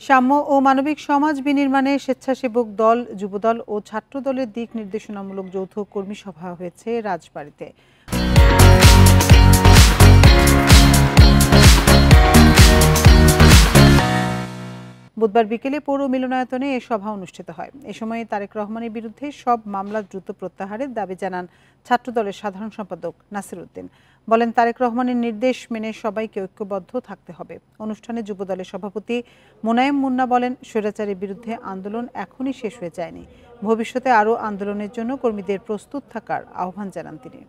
সাম্য ও মানবিক সমাজ বিনির্মাণে স্বেচ্ছাসেবক দল, যুবদল ও ছাত্র দলের দিক নির্দেশনামূলক যৌথ কর্মী সভা হয়েছে রাজবাড়ীতে। বুধবার বিকেলে পৌর মিলনায়তনে এ সভা অনুষ্ঠিত হয়। এ সময় তারেক রহমানের বিরুদ্ধে সব মামলা দ্রুত প্রত্যাহারের দাবি জানান ছাত্রদলের সাধারণ সম্পাদক নাসির উদ্দিন। বলেন, তারেক রহমানের নির্দেশ মেনে সবাইকে ঐক্যবদ্ধ থাকতে হবে। অনুষ্ঠানে যুবদলের সভাপতি মোনায়েম মুন্না বলেন, স্বৈরাচারের বিরুদ্ধে আন্দোলন এখনই শেষ হয়ে যায়নি। ভবিষ্যতে আরও আন্দোলনের জন্য কর্মীদের প্রস্তুত থাকার আহ্বান জানান তিনি।